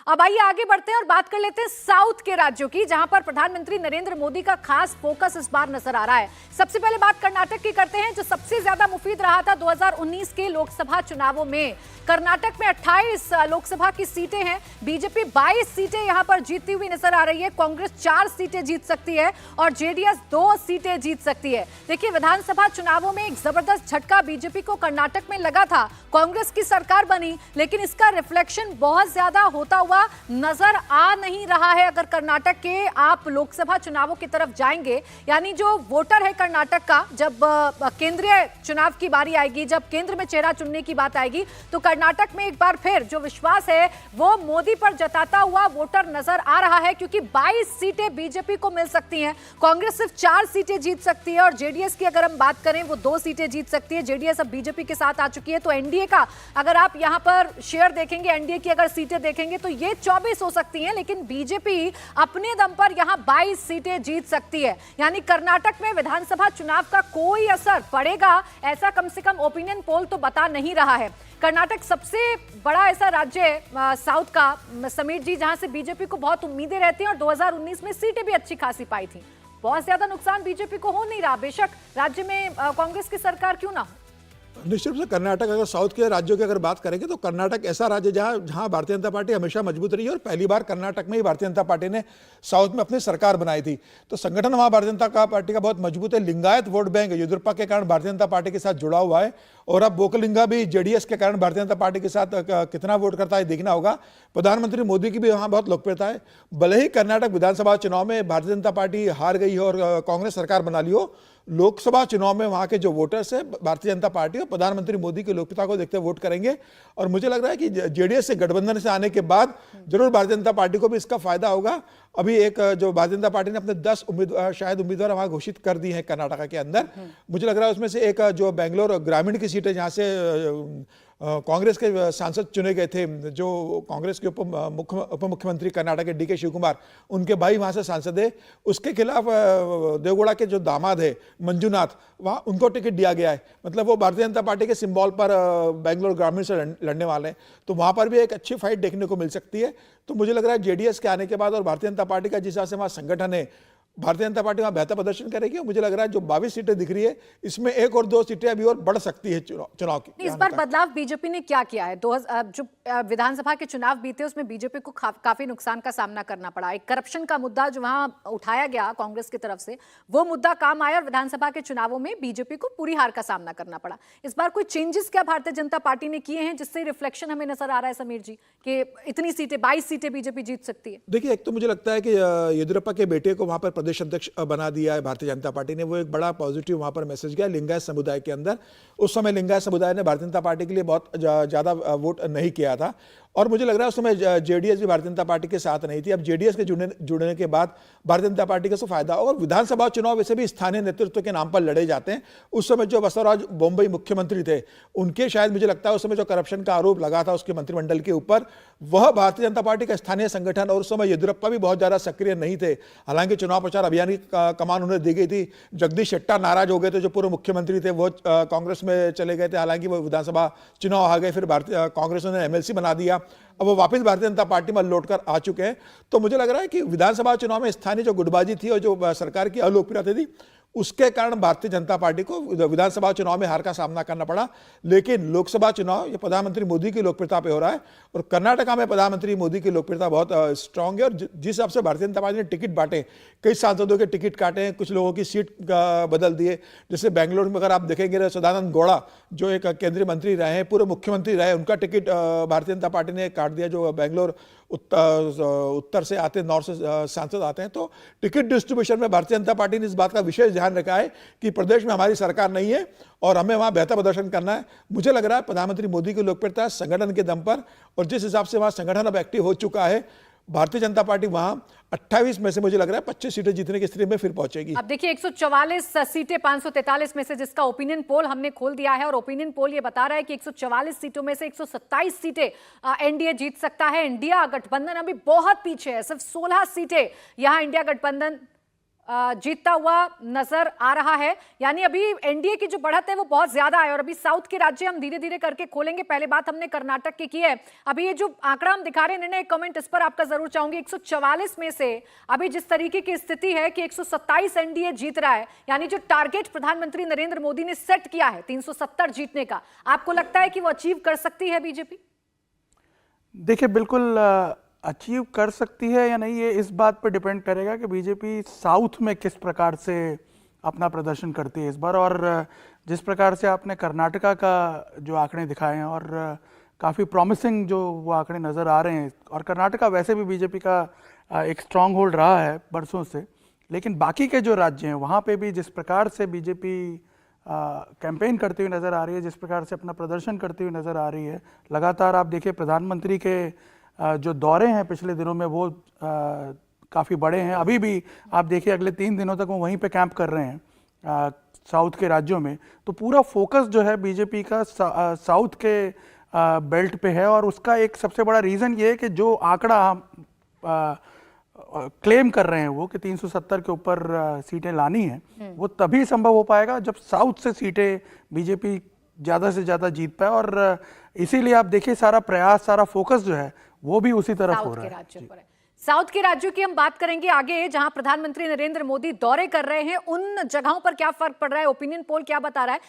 अब आइए आगे बढ़ते हैं और बात कर लेते हैं साउथ के राज्यों की, जहां पर प्रधानमंत्री नरेंद्र मोदी का खास फोकस इस बार नजर आ रहा है। सबसे पहले बात कर्नाटक की करते हैं, जो सबसे ज्यादा मुफीद रहा था 2019 के लोकसभा चुनावों में। कर्नाटक में 28 लोकसभा की सीटें हैं, बीजेपी 22 सीटें यहां पर जीतती हुई नजर आ रही है। कांग्रेस 4 सीटें जीत सकती है और जेडीएस 2 सीटें जीत सकती है। देखिए, विधानसभा चुनावों में एक जबरदस्त झटका बीजेपी को कर्नाटक में लगा था, कांग्रेस की सरकार बनी, लेकिन इसका रिफ्लेक्शन बहुत ज्यादा होता हुआ नजर आ नहीं रहा है। अगर कर्नाटक के आप लोकसभा चुनावों की तरफ जाएंगे, यानी जो वोटर है कर्नाटक का, जब केंद्रीय चुनाव की बारी आएगी, जब केंद्र में चेहरा चुनने की बात आएगी, तो कर्नाटक में एक बार फिर जो विश्वास है वो मोदी पर जताता हुआ वोटर नजर आ रहा है, क्योंकि 22 सीटें बीजेपी को मिल सकती हैं, कांग्रेस सिर्फ 4 सीटें जीत सकती है और जेडीएस की अगर हम बात करें वो 2 सीटें जीत सकती है। जेडीएस अब बीजेपी के साथ आ चुकी है, तो एनडीए का अगर आप यहां पर शेयर देखेंगे, एनडीए की अगर सीटें देखेंगे तो ये 24 हो सकती हैं, लेकिन बीजेपी अपने दम पर यहां 22 सीटें जीत सकती है। यानी कर्नाटक में विधानसभा चुनाव का कोई असर पड़ेगा, ऐसा कम से कम ओपिनियन पोल तो बता नहीं रहा है। कर्नाटक सबसे बड़ा ऐसा राज्य है साउथ का, समीर जी, जहां से बीजेपी को बहुत उम्मीदें रहती हैं और 2019 में सीटें भी अच्छी खासी पाई थी। बहुत ज्यादा नुकसान बीजेपी को हो नहीं रहा, बेशक राज्य में कांग्रेस की सरकार क्यों ना हो। निश्चित रूप से कर्नाटक, अगर साउथ के राज्यों की अगर बात करेंगे तो कर्नाटक ऐसा राज्य जहां भारतीय जनता पार्टी हमेशा मजबूत रही है और पहली बार कर्नाटक में ही भारतीय जनता पार्टी ने साउथ में अपनी सरकार बनाई थी। तो संगठन वहां भारतीय जनता पार्टी का बहुत मजबूत है। लिंगायत वोट बैंक येदियुरप्पा के कारण भारतीय जनता पार्टी के साथ जुड़ा हुआ है और अब बोकलिंगा भी जेडीएस के कारण भारतीय जनता पार्टी के साथ कितना वोट करता है देखना होगा। प्रधानमंत्री मोदी की भी वहां बहुत लोकप्रियता है। भले ही कर्नाटक विधानसभा चुनाव में भारतीय जनता पार्टी हार गई है और कांग्रेस सरकार बना ली हो, लोकसभा चुनाव में वहां के जो वोटर्स है भारतीय जनता पार्टी और प्रधानमंत्री मोदी की लोकप्रियता को देखते हुए वोट करेंगे। और मुझे लग रहा है कि जेडीएस से गठबंधन से आने के बाद जरूर भारतीय जनता पार्टी को भी इसका फायदा होगा। अभी एक जो भारतीय जनता पार्टी ने अपने 10 उम्मीदवार वहां घोषित कर दिए हैं कर्नाटक के अंदर। मुझे लग रहा है उसमें से एक जो बेंगलोर ग्रामीण की सीट है, जहां से कांग्रेस के सांसद चुने गए थे, जो कांग्रेस के उप मुख्यमंत्री कर्नाटक के डीके शिव कुमार, उनके भाई वहां से सांसद है। उसके खिलाफ देवगौड़ा के जो दामाद है मंजुनाथ, वहां उनको टिकट दिया गया है। मतलब वो भारतीय जनता पार्टी के सिंबल पर बेंगलोर ग्रामीण से लड़ने वाले हैं, तो वहां पर भी एक अच्छी फाइट देखने को मिल सकती है। तो मुझे लग रहा है जेडीएस के आने के बाद और भारतीय जनता पार्टी का जिस हिसाब से वहां संगठन है, भारतीय जनता पार्टी वहां बेहतर प्रदर्शन करेगी। मुझे लग रहा है जो 22 सीटें दिख रही है, इसमें 1 और 2 सीटें अभी और बढ़ सकती है चुनाव की। इस बार बदलाव बीजेपी ने क्या किया है? जो विधानसभा के चुनाव बीते उसमें बीजेपी को काफी नुकसान का सामना करना पड़ा। एक करप्शन का मुद्दा जो वहां उठाया गया कांग्रेस की तरफ से, वो मुद्दा काम आया और विधानसभा के चुनावों में बीजेपी को पूरी हार का सामना करना पड़ा। इस बार कोई चेंजेस क्या भारतीय जनता पार्टी ने किए हैं जिससे रिफ्लेक्शन हमें नजर आ रहा है समीर जी, कि इतनी सीटें 22 सीटें बीजेपी जीत सकती है? देखिए, एक तो मुझे लगता है कि येदियुरप्पा के बेटे को वहां पर प्रदेश अध्यक्ष बना दिया है भारतीय जनता पार्टी ने, वो एक बड़ा पॉजिटिव वहां पर मैसेज गया लिंगायत समुदाय के अंदर। उस समय लिंगायत समुदाय ने भारतीय जनता पार्टी के लिए बहुत ज्यादा वोट नहीं किया था और मुझे लग रहा है उस समय जेडीएस भी भारतीय जनता पार्टी के साथ नहीं थी। अब जेडीएस के जुड़ने के बाद भारतीय जनता पार्टी का उसको फायदा होगा। और विधानसभा चुनाव वैसे भी स्थानीय नेतृत्व के नाम पर लड़े जाते हैं। उस समय जो बसवराज बोम्मई मुख्यमंत्री थे, उनके शायद मुझे लगता है उस समय जो करप्शन का आरोप लगा था उसके मंत्रिमंडल के ऊपर, वह भारतीय जनता पार्टी का स्थानीय संगठन, और उस समय येदियुरप्पा भी बहुत ज्यादा सक्रिय नहीं थे। हालांकि चुनाव प्रचार अभियान की कमान उन्हें दी गई थी। जगदीश शेट्टर नाराज हो गए थे, जो पूर्व मुख्यमंत्री थे, वो कांग्रेस में चले गए थे। हालांकि वो विधानसभा चुनाव आ गए, फिर भारतीय कांग्रेस ने एमएलसी बना दिया, अब वो वापस भारतीय जनता पार्टी में लौटकर आ चुके हैं। तो मुझे लग रहा है कि विधानसभा चुनाव में स्थानीय जो गुटबाजी थी और जो सरकार की अलोकप्रियता थी, उसके कारण भारतीय जनता पार्टी को विधानसभा चुनाव में हार का सामना करना पड़ा। लेकिन लोकसभा चुनाव ये प्रधानमंत्री मोदी की लोकप्रियता पे हो रहा है और कर्नाटक में प्रधानमंत्री मोदी की लोकप्रियता बहुत स्ट्रांग है। और जिस हिसाब से भारतीय जनता पार्टी ने टिकट बांटे, कई सांसदों के टिकट काटे हैं, कुछ लोगों की सीट बदल दिए। जैसे बेंगलोर में अगर आप देखेंगे, सदानंद गौड़ा जो एक केंद्रीय मंत्री रहे हैं, पूर्व मुख्यमंत्री रहे, उनका टिकट भारतीय जनता पार्टी ने काट दिया। जो बेंगलोर उत्तर से आते, नॉर्थ से सांसद आते हैं, तो टिकट डिस्ट्रीब्यूशन में भारतीय जनता पार्टी ने इस बात का विशेष ध्यान रखा है कि प्रदेश में हमारी सरकार नहीं है और हमें वहां बेहतर प्रदर्शन करना है। मुझे लग रहा है प्रधानमंत्री मोदी की लोकप्रियता संगठन के दम पर और जिस हिसाब से वहां संगठन अब एक्टिव हो चुका है, भारतीय जनता पार्टी वहां 28 में से मुझे लग रहा है 25 सीटें जीतने की स्थिति में फिर पहुंचेगी। अब देखिए, 144 सीटें 543 में से, जिसका ओपिनियन पोल हमने खोल दिया है और ओपिनियन पोल ये बता रहा है कि 144 सीटों में से 127 सीटें एनडीए जीत सकता है। इंडिया गठबंधन अभी बहुत पीछे है, सिर्फ 16 सीटें यहां इंडिया गठबंधन जीतता हुआ नजर आ रहा है। यानी अभी एनडीए की जो बढ़त है वो बहुत ज्यादा है। और अभी साउथ के राज्य हम धीरे धीरे करके खोलेंगे। पहले बात हमने कर्नाटक की है। अभी ये जो आंकड़ा हम दिखा रहे हैं, निर्णय, एक कमेंट इस पर आपका जरूर चाहूंगी। 144 में से अभी जिस तरीके की स्थिति है कि 127 एनडीए जीत रहा है, यानी जो टारगेट प्रधानमंत्री नरेंद्र मोदी ने सेट किया है 370 जीतने का, आपको लगता है कि वो अचीव कर सकती है बीजेपी? देखिए, बिल्कुल अचीव कर सकती है या नहीं, ये इस बात पर डिपेंड करेगा कि बीजेपी साउथ में किस प्रकार से अपना प्रदर्शन करती है इस बार। और जिस प्रकार से आपने कर्नाटका का जो आंकड़े दिखाए हैं, और काफ़ी प्रॉमिसिंग जो वो आंकड़े नज़र आ रहे हैं, और कर्नाटका वैसे भी बीजेपी का एक स्ट्रांग होल्ड रहा है बरसों से। लेकिन बाकी के जो राज्य हैं वहाँ पे भी जिस प्रकार से बीजेपी कैंपेन करती हुई नज़र आ रही है, जिस प्रकार से अपना प्रदर्शन करती हुई नज़र आ रही है, लगातार आप देखिए प्रधानमंत्री के जो दौरे हैं पिछले दिनों में वो काफ़ी बड़े हैं। अभी भी आप देखिए अगले 3 दिनों तक वो वहीं पे कैंप कर रहे हैं साउथ के राज्यों में। तो पूरा फोकस जो है बीजेपी का साउथ के बेल्ट पे है। और उसका एक सबसे बड़ा रीज़न ये है कि जो आंकड़ा हम क्लेम कर रहे हैं वो कि 370 के ऊपर सीटें लानी है, वो तभी संभव हो पाएगा जब साउथ से सीटें बीजेपी ज़्यादा से ज़्यादा जीत पाए। और इसीलिए आप देखिए सारा प्रयास, सारा फोकस जो है वो भी उसी तरफ हो रहा है। साउथ के राज्यों की हम बात करेंगे आगे, जहां प्रधानमंत्री नरेंद्र मोदी दौरे कर रहे हैं। उन जगहों पर क्या फर्क पड़ रहा है, ओपिनियन पोल क्या बता रहा है,